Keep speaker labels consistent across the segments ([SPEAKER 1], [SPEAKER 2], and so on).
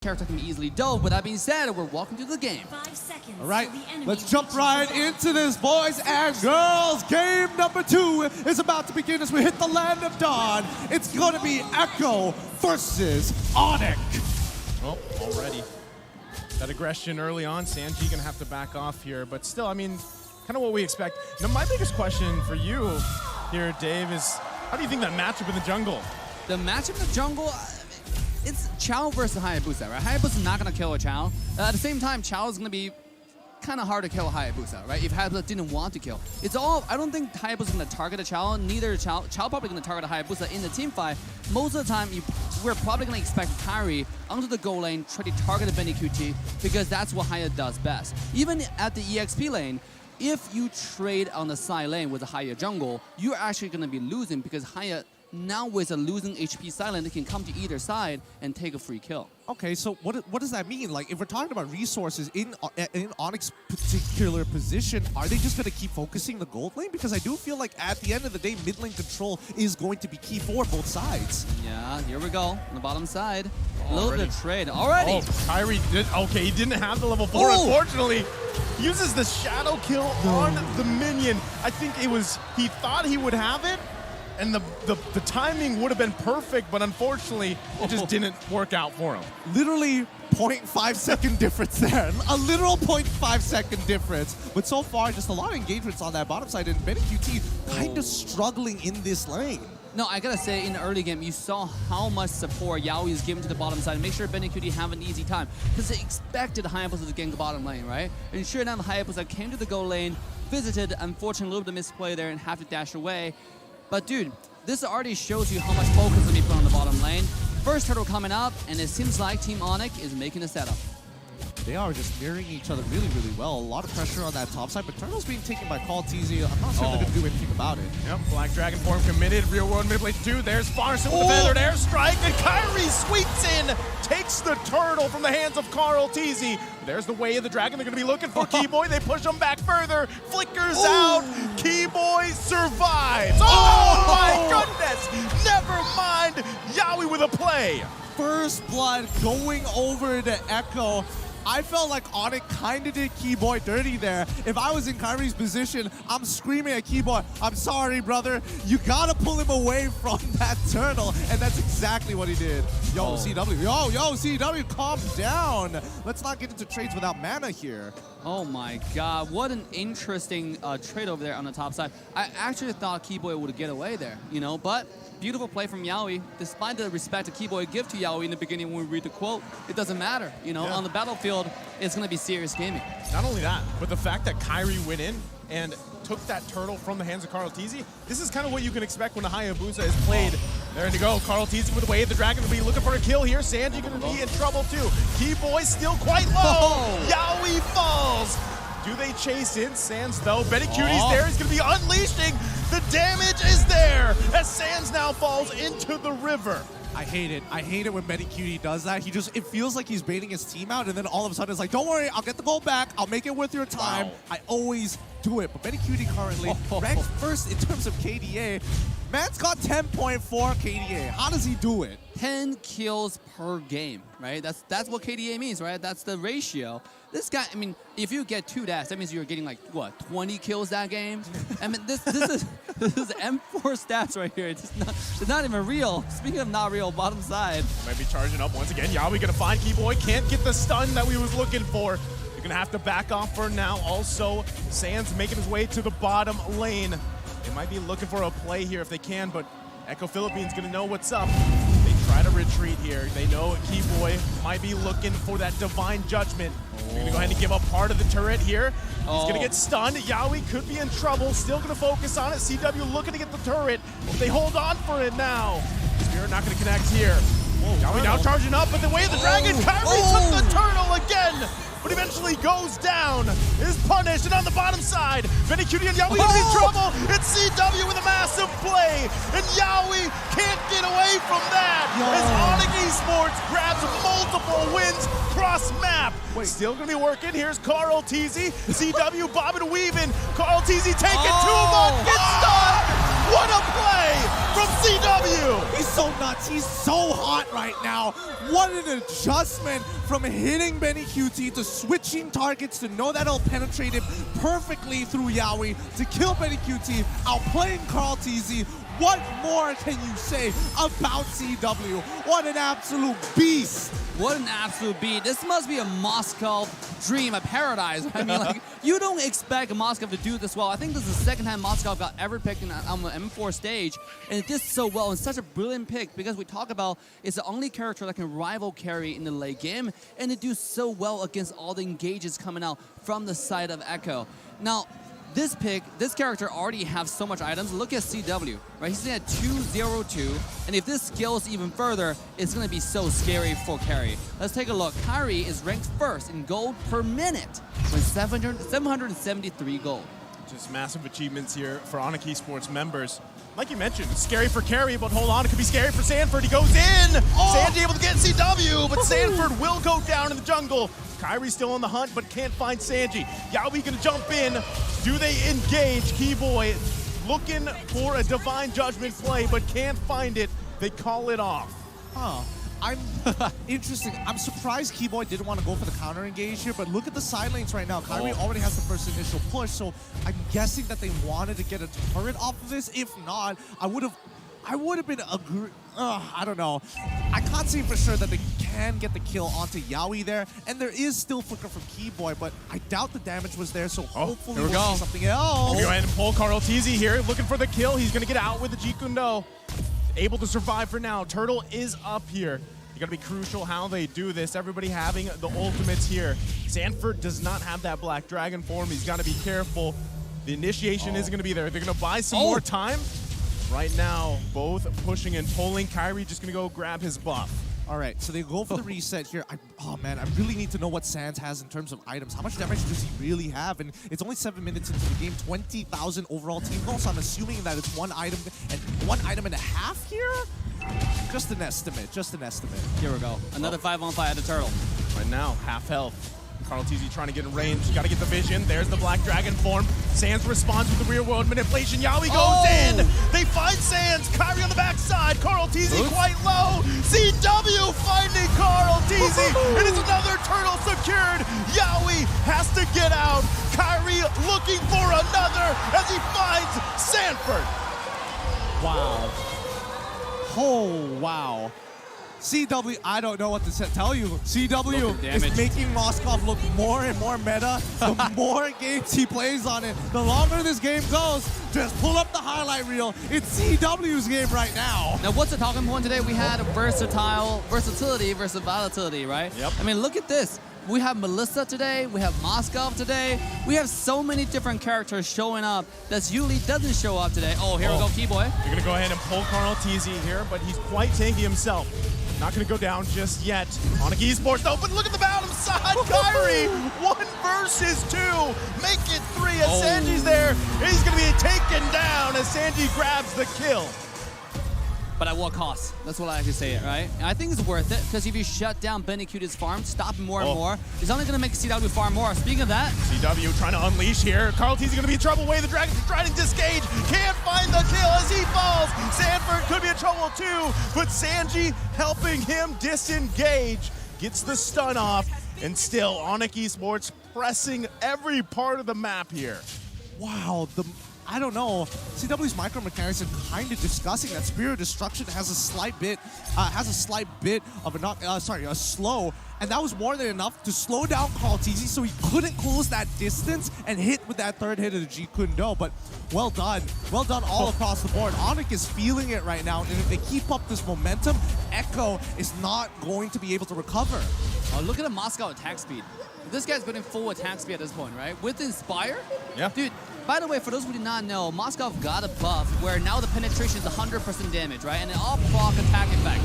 [SPEAKER 1] character can be easily dove. With that being said, we're walking through the game.
[SPEAKER 2] 5 seconds.
[SPEAKER 3] All right, let's jump right into this, boys and girls. Game number 2 is about to begin as we hit the land of dawn. It's going to be Echo versus Onic.
[SPEAKER 4] Oh, already. That aggression early on, Sanji gonna have to back off here, but still, I mean, kind of what we expect. Now, my biggest question for you here, Dave, is how do you think that matchup in the jungle?
[SPEAKER 1] The matchup in the jungle, it's Chao versus Hayabusa, right? Hayabusa's not gonna kill a Chao. At the same time, Chao is gonna be kind of hard to kill Hayabusa, right? If Hayabusa didn't want to kill. It's all, I don't think Hayabusa's gonna target a Chao, neither Chao probably gonna target a Hayabusa in the team fight. Most of the time, we're probably gonna expect Kairi onto the goal lane, try to target a Benny QT, because that's what Haya does best. Even at the EXP lane, if you trade on the side lane with a Haya jungle, you're actually gonna be losing because Haya, now with a losing HP side lane, they can come to either side and take a free kill.
[SPEAKER 3] Okay, so what does that mean? Like, if we're talking about resources in Onic's particular position, are they just going to keep focusing the gold lane? Because I do feel like at the end of the day, mid lane control is going to be key for both sides.
[SPEAKER 1] Yeah, here we go on the bottom side. A little bit of trade already.
[SPEAKER 4] Oh, Kairi did, okay, he didn't have the level 4, unfortunately. Uses the shadow kill on the minion. I think it was, he thought he would have it, and the timing would have been perfect, but unfortunately, it just didn't work out for him.
[SPEAKER 3] Literally 0.5 second difference there. A literal 0.5 second difference. But so far, just a lot of engagements on that bottom side, and Benny QT kind of struggling in this lane.
[SPEAKER 1] No, I gotta say, in the early game, you saw how much support Yaoi is giving to the bottom side. Make sure Benny QT have an easy time. Because they expected Hayabusa to gank the bottom lane, right? And sure enough, Hayabusa came to the goal lane, visited, unfortunately, a little bit of misplay there and have to dash away. But dude, this already shows you how much focus will be put on the bottom lane. First turtle coming up, and it seems like Team Onic is making a setup.
[SPEAKER 3] They are just mirroring each other really, really well. A lot of pressure on that top side, but Turtle's being taken by Call TZ. I'm not sure they're going to do anything about it.
[SPEAKER 4] Yep, Black Dragon form committed. Real world mid lane 2. There's Farson with the feathered airstrike, and Kairi sweeps in, takes the turtle from the hands of Carl TZ. There's the way of the dragon. They're going to be looking for Keyboy. They push him back further. Flickers out. Keyboy survives. Oh my goodness! Never mind. Yaoi with a play.
[SPEAKER 3] First blood going over to Echo. I felt like Onic kind of did Keyboy dirty there. If I was in Kairi's position, I'm screaming at Keyboy, I'm sorry, brother. You gotta pull him away from that turtle. And that's exactly what he did. Yo, CW. Yo, CW, calm down. Let's not get into trades without mana here.
[SPEAKER 1] Oh my god, what an interesting trade over there on the top side. I actually thought Keyboy would get away there, you know, but beautiful play from Yaoi. Despite the respect that Keyboy give to Yaoi in the beginning when we read the quote, it doesn't matter. You know, on the battlefield, it's going to be serious gaming.
[SPEAKER 4] Not only that, but the fact that Kairi went in and took that turtle from the hands of Carl TZ, this is kind of what you can expect when the Hayabusa is played. There you go, Carl TZ with the wave. The dragon will be looking for a kill here. Sanji going to be in trouble too. Keyboy still quite low. Yaoi falls. Do they chase in Sans though? Benny QT's there. He's going to be unleashing. The damage is there as Sans now falls into the river.
[SPEAKER 3] I hate it. I hate it when Benny QT does that. It feels like he's baiting his team out, and then all of a sudden it's like, don't worry, I'll get the gold back. I'll make it worth your time. Wow. I always do it. But Benny QT currently ranks first in terms of KDA. Man's got 10.4 KDA. How does he do it?
[SPEAKER 1] 10 kills per game, right? That's what KDA means, right? That's the ratio. This guy, I mean, if you get 2 deaths, that means you're getting like, what, 20 kills that game? I mean, this is M4 stats right here. It's not even real. Speaking of not real, bottom side.
[SPEAKER 4] Might be charging up once again. Yaoi gonna find Keyboy. Can't get the stun that we was looking for. You're gonna have to back off for now. Also, Sans making his way to the bottom lane. They might be looking for a play here if they can, but Echo Philippines gonna know what's up. They try to retreat here. They know Keyboy might be looking for that divine judgment. They're gonna go ahead and give up part of the turret here. He's gonna get stunned. Yaoi could be in trouble. Still gonna focus on it. CW looking to get the turret. They hold on for it now. Spirit not gonna connect here. Yaoi now charging up, but the way of the dragon, Kairi took the turtle again, but eventually goes down, is punished, and on the bottom side, Benny QT and Yaoi in trouble. It's CW with a massive play, and Yaoi can't get away from that as Onic Esports grabs multiple wins cross map. Still gonna be working. Here's Carl TZ, CW bobbing and weaving. Carl TZ taking too much, gets stunned. What a play from CW!
[SPEAKER 3] He's so nuts. He's so hot right now. What an adjustment from hitting Benny QT to switching targets to know that he'll penetrate him perfectly through Yawi to kill Benny QT, outplaying Carl TZ. What more can you say about CW? What an absolute beast.
[SPEAKER 1] What an absolute beat. This must be a Moscow dream, a paradise. I mean, like, you don't expect Moscow to do this well. I think this is the second time Moscow got ever picked on the M4 stage, and it did so well, and such a brilliant pick, because we talk about it's the only character that can rival carry in the late game, and it do so well against all the engages coming out from the side of Echo. Now, this character already has so much items. Look at CW, right? He's at 202, and if this scales even further, it's gonna be so scary for carry. Let's take a look. Kyrie is ranked first in gold per minute with 773 gold.
[SPEAKER 4] Just massive achievements here for Onic Esports members. Like you mentioned, it's scary for carry, but hold on, it could be scary for Sanford. He goes in! Sanji able to get CW, but Sanford will go down in the jungle. Kyrie's still on the hunt, but can't find Sanji. Yawi gonna jump in. Do they engage? Keyboy looking for a divine judgment play, but can't find it. They call it off.
[SPEAKER 3] Huh. Interesting. I'm surprised Keyboy didn't want to go for the counter engage here, but look at the side lanes right now. Kyrie already has the first initial push, so I'm guessing that they wanted to get a turret off of this. If not, I would have been I don't know. I can't say for sure that they can get the kill onto Yawi there, and there is still flicker from Keyboy, but I doubt the damage was there, so hopefully we'll see something else.
[SPEAKER 4] Go ahead and pull Carl TZ here, looking for the kill. He's gonna get out with the Jikundo. Able to survive for now. Turtle is up here. It's gonna be crucial how they do this. Everybody having the ultimates here. Sanford does not have that Black Dragon form. He's gotta be careful. The initiation is gonna be there. They're gonna buy some more time. Right now, both pushing and pulling. Kyrie just gonna go grab his buff.
[SPEAKER 3] All right, so they go for the reset here. Oh man, I really need to know what Sands has in terms of items. How much damage does he really have? And it's only 7 minutes into the game, 20,000 overall team goals. So I'm assuming that it's one item and a half here? Just an estimate, just an estimate.
[SPEAKER 1] Here we go. Another 5-on-5 at the Turtle.
[SPEAKER 4] Right now, half health. Carl TZ trying to get in range. Got to get the vision. There's the Black Dragon form. Sands responds with the real world manipulation. Yawi goes in. They find Sands. Kyrie on the backside. Carl TZ quite low. CW finding Carl TZ. And it's another turtle secured. Yawi has to get out. Kyrie looking for another as he finds Sanford.
[SPEAKER 3] Wow. Oh, wow. CW, I don't know what to tell you. CW is making Moskov look more and more meta. The more games he plays on it, the longer this game goes. Just pull up the highlight reel. It's CW's game right now.
[SPEAKER 1] Now, what's the talking point today? We had versatility versus volatility, right?
[SPEAKER 4] Yep.
[SPEAKER 1] I mean, look at this. We have Melissa today. We have Moskov today. We have so many different characters showing up that usually doesn't show up today. Oh, here we go, Keyboy.
[SPEAKER 4] You're going to go ahead and pull Carl TZ here, but he's quite tanky himself. Not going to go down just yet. Onic Esports though, but look at the bottom side. Kyrie, 1 versus 2. Make it 3 as Sanji's there. He's going to be taken down as Sanji grabs the kill.
[SPEAKER 1] But at what cost? That's what I like to say it, right? And I think it's worth it, because if you shut down Benny Qt's farm, stop him more and more, it's only going to make CW farm more. Speaking of that,
[SPEAKER 4] CW trying to unleash here. Carl TZ going to be in trouble. Way the Dragon's trying to disengage. Can't find the kill as he falls. Sanford could be in trouble too, but Sanji helping him disengage. Gets the stun off, and still Onic Esports pressing every part of the map here.
[SPEAKER 3] Wow, I don't know. CW's micro mechanics are kind of disgusting. That Spirit of Destruction has a slight bit of a slow, and that was more than enough to slow down Carl TZ so he couldn't close that distance and hit with that third hit of the Jikundo. But well done all across the board. Onic is feeling it right now, and if they keep up this momentum, Echo is not going to be able to recover.
[SPEAKER 1] oh, look at the Moscow attack speed. This guy's going in full attack speed at this point, right? With Inspire?
[SPEAKER 4] Yeah.
[SPEAKER 1] Dude, by the way, for those who do not know, Moskov got a buff where now the penetration is 100% damage, right? And it all proc attack effect.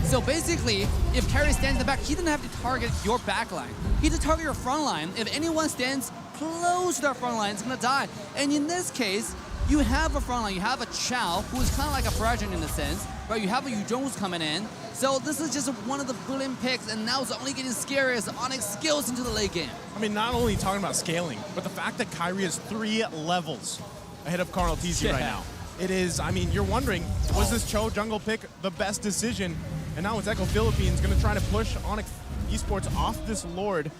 [SPEAKER 1] So basically, if carry stands in the back, he didn't have to target your back line. He had to target your front line. If anyone stands close to their front line, it's going to die. And in this case, you have a front line. You have a Chow, who is kind of like a Fragen in a sense, right? You have a Yu Jones coming in. So this is just one of the brilliant picks, and now it's only getting scarier as Onic scales into the late game.
[SPEAKER 4] I mean, not only talking about scaling, but the fact that Kyrie is 3 levels ahead of Carl TZ right now. It is, I mean, you're wondering, was this Cho jungle pick the best decision? And now it's Echo Philippines going to try to push Onic Esports off this Lord.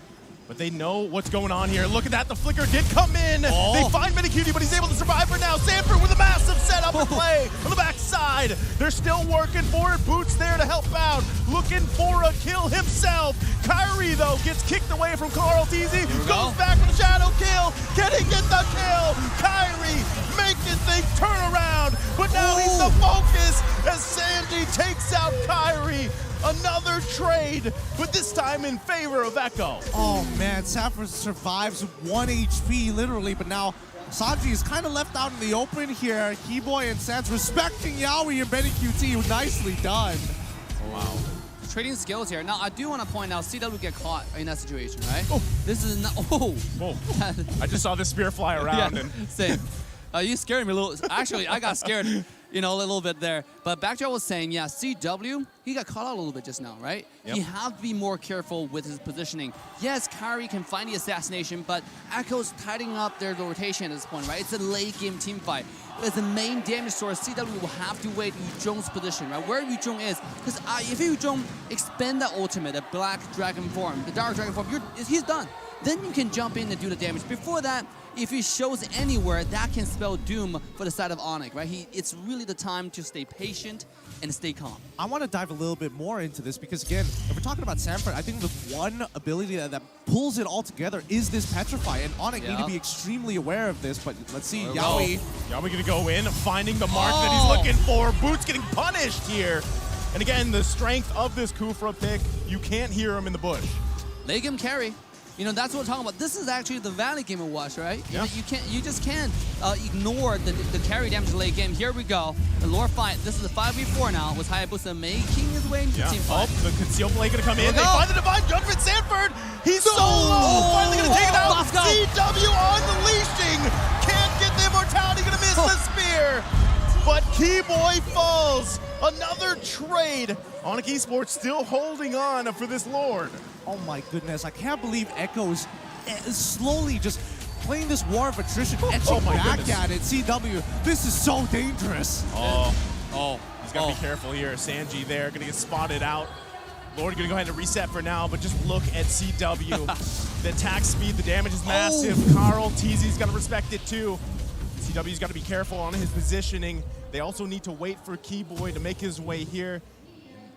[SPEAKER 4] But they know what's going on here. Look at that, the flicker did come in. They find Minicutie, but he's able to survive for now. Sanford with a massive setup and play on the backside. They're still working for it. Boots there to help out, looking for a kill himself. Kyrie, though, gets kicked away from Carl Teasy. Goes back for the shadow kill. Can he get the kill? Kyrie making things turn around, but now he's the focus as Sanji takes out Kyrie. Another trade, but this time in favor of Echo.
[SPEAKER 3] Oh man, Sanford survives 1 HP literally, but now Sanji is kind of left out in the open here. Keyboy and Sans respecting Yaoi and Minicutie. Nicely done.
[SPEAKER 1] Wow. Trading skills here. Now, I do want to point out, CW get caught in that situation, right? This is not,
[SPEAKER 4] I just saw the spear fly around.
[SPEAKER 1] Yeah,
[SPEAKER 4] and
[SPEAKER 1] same. You scared me a little. Actually, I got scared, you know, a little bit there. But Backjaw was saying, yeah, CW, he got caught out a little bit just now, right?
[SPEAKER 4] Yep.
[SPEAKER 1] He have to be more careful with his positioning. Yes, Kyrie can find the assassination, but Echo's tightening up their rotation at this point, right? It's a late game team fight. As the main damage source, CW will have to wait Yuzhong's position, right? Where Yuzhong is. Because if Yuzhong expend that ultimate, the Black Dragon form, the Dark Dragon form, he's done. Then you can jump in and do the damage. Before that, if he shows anywhere, that can spell doom for the side of Onic, right? It's really the time to stay patient and stay calm.
[SPEAKER 3] I want to dive a little bit more into this because, again, if we're talking about Sanford, I think the one ability that pulls it all together is this Petrify, and Onic need to be extremely aware of this, but let's see, Yaoi.
[SPEAKER 4] Yaoi gonna go in, finding the mark that he's looking for. Boots getting punished here. And again, the strength of this Kufra pick, you can't hear him in the bush.
[SPEAKER 1] Late game carry. You know, that's what we're talking about. This is actually the Valley game of Watch, right?
[SPEAKER 4] Yeah.
[SPEAKER 1] You just can't ignore the carry damage late game. Here we go. The lore fight. This is a 5v4 now with Hayabusa making his way into team fight.
[SPEAKER 4] The concealed play gonna come in. They find the Divine Judgment. Sanford, he's solo. Finally gonna take it out. CW unleashing. Can't get the immortality. Gonna miss the spear. But Keyboy falls. Another trade. Onic Esports still holding on for this Lord.
[SPEAKER 3] Oh my goodness, I can't believe Echo is slowly just playing this war of attrition, etching back at it. CW, this is so dangerous.
[SPEAKER 4] He's got to be careful here. Sanji there, gonna get spotted out. Lord gonna go ahead and reset for now, but just look at CW. The attack speed, the damage is massive. Carl Teasy's gotta respect it too. CW's gotta be careful on his positioning. They also need to wait for Keyboy to make his way here.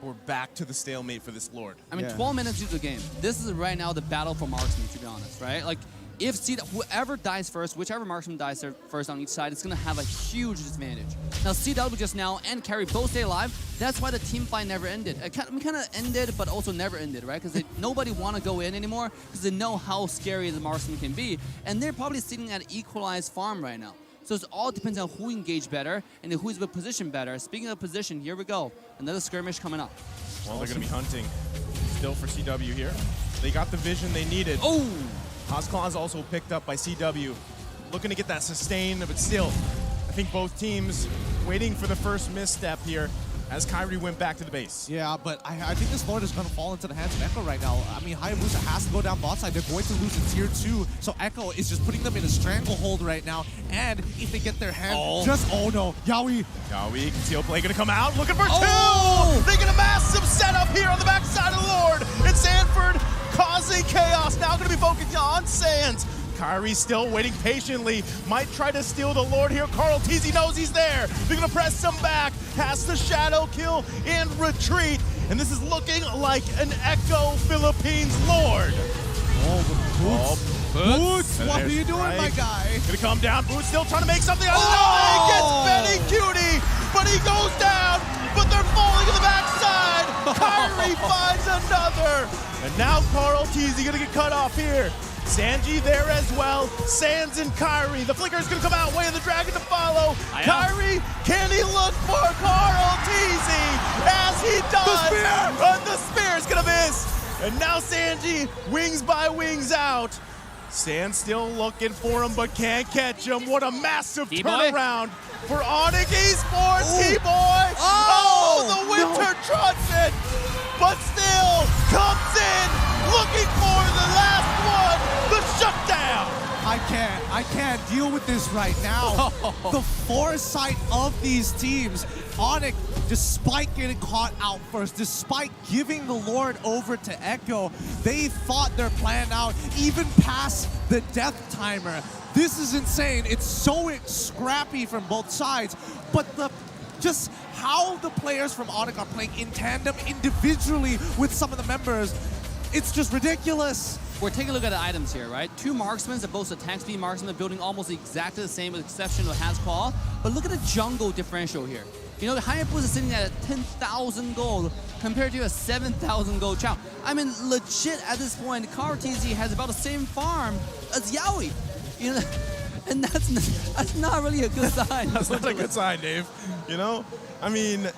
[SPEAKER 4] We're back to the stalemate for this Lord.
[SPEAKER 1] I mean, 12 minutes into the game. This is right now the battle for marksman, to be honest, right? Like, if whoever dies first, whichever marksman dies first on each side, it's going to have a huge disadvantage. Now, CW just now and Carry both stay alive. That's why the team fight never ended. It kind of ended, but also never ended, right? Because nobody want to go in anymore because they know how scary the marksman can be. And they're probably sitting at an equalized farm right now. So it all depends on who engaged better and who's the position better. Speaking of position, here we go. Another skirmish coming up.
[SPEAKER 4] Well, they're going to be hunting still for CW here. They got the vision they needed.
[SPEAKER 1] Oh!
[SPEAKER 4] Hozclaw's also picked up by CW. Looking to get that sustain, but still, I think both teams waiting for the first misstep here as Kyrie went back to the base.
[SPEAKER 3] Yeah, but I think this Lord is going to fall into the hands of Echo right now. I mean, Hayabusa has to go down bot side. They're going to lose in tier 2. So Echo is just putting them in a stranglehold right now. And if they get their hand, oh no, Yaoi.
[SPEAKER 4] Yaoi, concealed play gonna come out, looking for two! They get a massive setup here on the backside of the Lord. And Sanford causing chaos, now gonna be focused on Sands. Kyrie still waiting patiently, might try to steal the Lord here. Carl Teasy knows he's there. They're gonna press him back, has the shadow kill and retreat. And this is looking like an Echo Philippines Lord.
[SPEAKER 3] Boots, what are you doing, my guy?
[SPEAKER 4] Gonna come down, Boots still trying to make something out of it. He gets Minicutie, but he goes down, but they're falling to the backside. Kyrie finds another. And now Carl Teasy gonna get cut off here. Sanji there as well. Sands and Kyrie. The flicker's gonna come out, way of the dragon to follow. Kyrie, can he look for Carl Teasy? As he does.
[SPEAKER 3] The spear!
[SPEAKER 4] But the spear's gonna miss. And now Sanji, wings by wings out. Sands still looking for him, but can't catch him. What a massive turnaround for Onic Esports. Keyboy. The winter trumpet. But still comes in, looking for the last one, the shutdown.
[SPEAKER 3] I I can't deal with this right now. The foresight of these teams. Onic, despite getting caught out first, despite giving the Lord over to Echo, they thought their plan out, even past the death timer. This is insane. It's so scrappy from both sides, but just how the players from Onic are playing in tandem individually with some of the members, it's just ridiculous.
[SPEAKER 1] We're taking a look at the items here, right? Two marksmen that both attack speed marksmen, building almost exactly the same with exception of Hasquall. But look at the jungle differential here. You know, the Hayabusa is sitting at 10,000 gold compared to a 7,000 gold Chow. I mean, legit at this point, KarTZ has about the same farm as Yaoi. You know, and that's not really a good sign.
[SPEAKER 4] That's not a good sign, Dave. You know, I mean,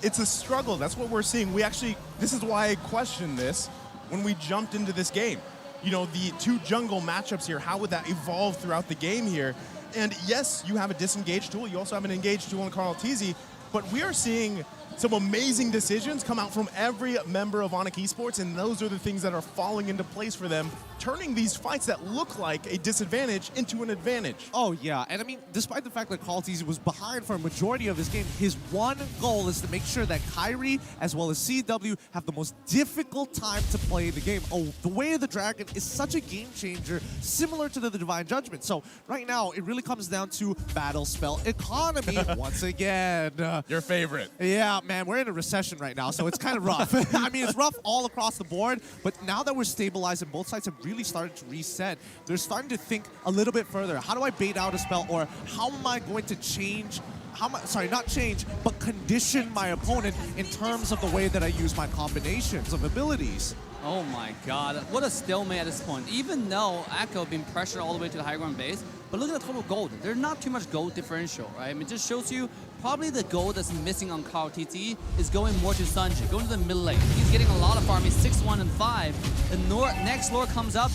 [SPEAKER 4] it's a struggle. That's what we're seeing. This is why I questioned this when we jumped into this game. You know, the two jungle matchups here, how would that evolve throughout the game here? And yes, you have a disengaged tool. You also have an engaged tool in KarTZ, but we are seeing some amazing decisions come out from every member of Onic Esports, and those are the things that are falling into place for them, turning these fights that look like a disadvantage into an advantage.
[SPEAKER 3] Oh, yeah. And I mean, despite the fact that KarTZ was behind for a majority of this game, his one goal is to make sure that Kairi as well as CW have the most difficult time to play the game. Oh, the Way of the Dragon is such a game changer, similar to the Divine Judgment. So right now, it really comes down to battle spell economy once again.
[SPEAKER 4] Your favorite.
[SPEAKER 3] Yeah, man, we're in a recession right now, so it's kind of rough. I mean, it's rough all across the board, but now that we're stabilized and both sides have really started to reset, they're starting to think a little bit further. How do I bait out a spell, or how am I going to change, not change, but condition my opponent in terms of the way that I use my combinations of abilities?
[SPEAKER 1] Oh my god, what a stalemate at this point. Even though Echo being pressured all the way to the high ground base, but look at the total gold. There's not too much gold differential, right? I mean, it just shows you probably the gold that's missing on KarTZ is going more to Sanji, going to the mid lane. He's getting a lot of farming, 6, 1, and 5. The next lore comes up.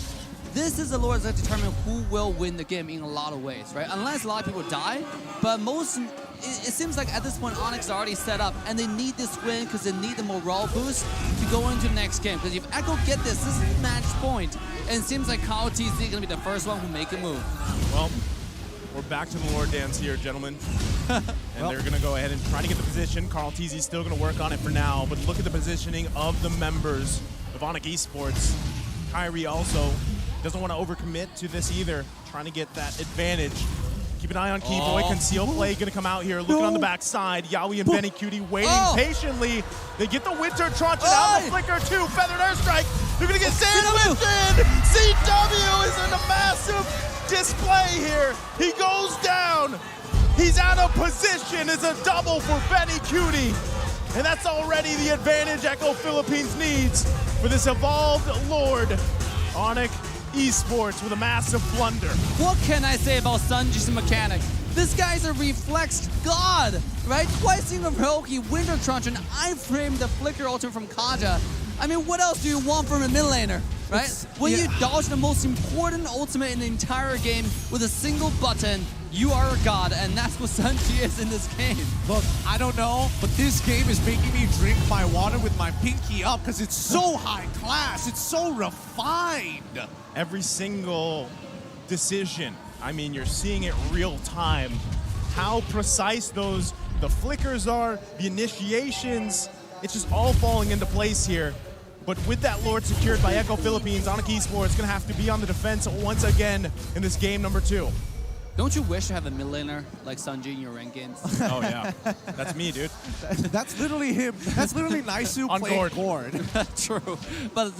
[SPEAKER 1] This is the lore that determines who will win the game in a lot of ways, right? Unless a lot of people die, but it seems like at this point Onyx is already set up, and they need this win because they need the morale boost to go into the next game. Because if Echo get this is match point, and it seems like KarTZ is going to be the first one who make a move.
[SPEAKER 4] Well, we're back to the Lord dance here, gentlemen. And they're going to go ahead and try to get the position. KarTZ is still going to work on it for now, but look at the positioning of the members of Onic Esports. Kairi also doesn't want to overcommit to this either, trying to get that advantage. Keep an eye on Keyboy. Conceal play going to come out here. Looking on the backside. Yaoi and Benny Cutie waiting patiently. They get the Winter Truncheon out. The Flicker 2. Feathered Airstrike. They're going to get sandwiched in. CW is in a massive display here. He goes down. He's out of position. It's a double for Benny Cutie. And that's already the advantage Echo Philippines needs for this evolved Lord. Onic Esports with a massive blunder.
[SPEAKER 1] What can I say about Sanji's mechanic? This guy's a reflex god, right? Twice in a row, he Winter Truncheon, I-framed the Flicker ultimate from Kaja. I mean, what else do you want from a mid laner, right? When you dodge the most important ultimate in the entire game with a single button, you are a god, and that's what Sanji is in this game.
[SPEAKER 3] Look, I don't know, but this game is making me drink my water with my pinky up because it's so high class, it's so refined.
[SPEAKER 4] Every single decision, I mean, you're seeing it real time. How precise the flickers are, the initiations, it's just all falling into place here. But with that Lord secured by Echo Philippines, Onic Esports is going to have to be on the defense once again in this game number 2.
[SPEAKER 1] Don't you wish to have a mid laner like Sanji in your ranked games?
[SPEAKER 4] Oh yeah, that's me, dude.
[SPEAKER 3] That's literally him. That's literally Naisu playing Gord.
[SPEAKER 1] True, but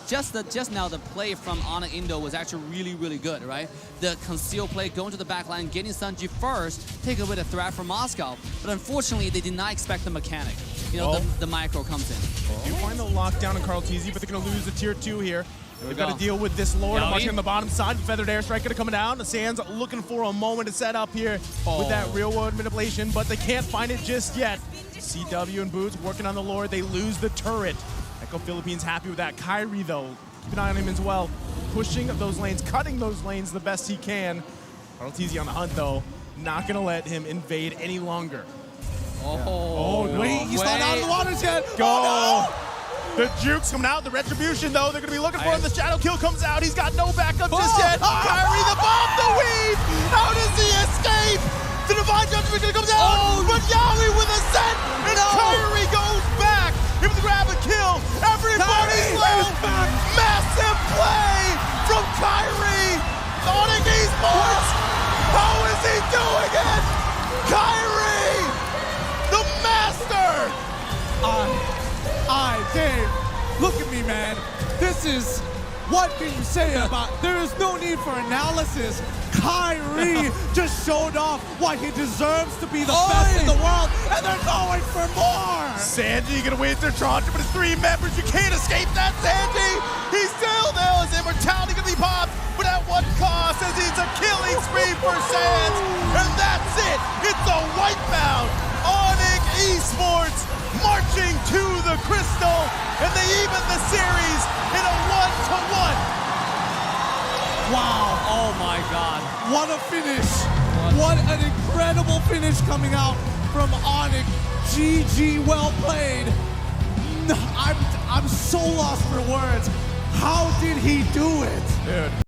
[SPEAKER 1] just now the play from Onic Indo was actually really, really good, right? The conceal play, going to the back line, getting Sanji first, take away the threat from Moscow. But unfortunately, they did not expect the mechanic. You know, the micro comes in.
[SPEAKER 4] You find the lockdown in KarTZ, but they're going to lose the tier 2 here. They've got to deal with this Lord. I'm watching on the bottom side. Feathered Airstrike going to come down. The Sands looking for a moment to set up here with that real world manipulation, but they can't find it just yet. CW and Boots working on the Lord. They lose the turret. Echo Philippines happy with that. Kairi, though, keep an eye on him as well. Pushing those lanes, cutting those lanes the best he can. KarTZ on the hunt, though. Not going to let him invade any longer.
[SPEAKER 3] Wait, he's not out of the water yet.
[SPEAKER 4] Go.
[SPEAKER 3] Oh,
[SPEAKER 4] The jukes coming out, the retribution though, they're gonna be looking for him. The shadow kill comes out, he's got no backup just yet. Kyrie the bomb, the weave! How does he escape? The divine judgment comes out, but Yawi with a set, and Kyrie goes back. He was grab a kill, everybody's low. Massive play from Kyrie. Onic Esports, how is he doing it? Kyrie, the master.
[SPEAKER 3] Dave, look at me, man. This is, what can you say about, there is no need for analysis. Kyrie just showed off why he deserves to be the best in the world, and they're going for more.
[SPEAKER 4] Sanji gonna wait their Tron, but it's 3 members. You can't escape that, Sanji. He's still there. His immortality gonna be popped, but at what cost? As he's a killing spree for Sands, and that's it. It's a wipeout. Onic Esports marching to the crystal, and they even the series in a 1-1.
[SPEAKER 3] Wow, oh my God. What a finish. What an incredible finish coming out from Onic. GG, well played. I'm so lost for words. How did he do it?
[SPEAKER 4] Dude.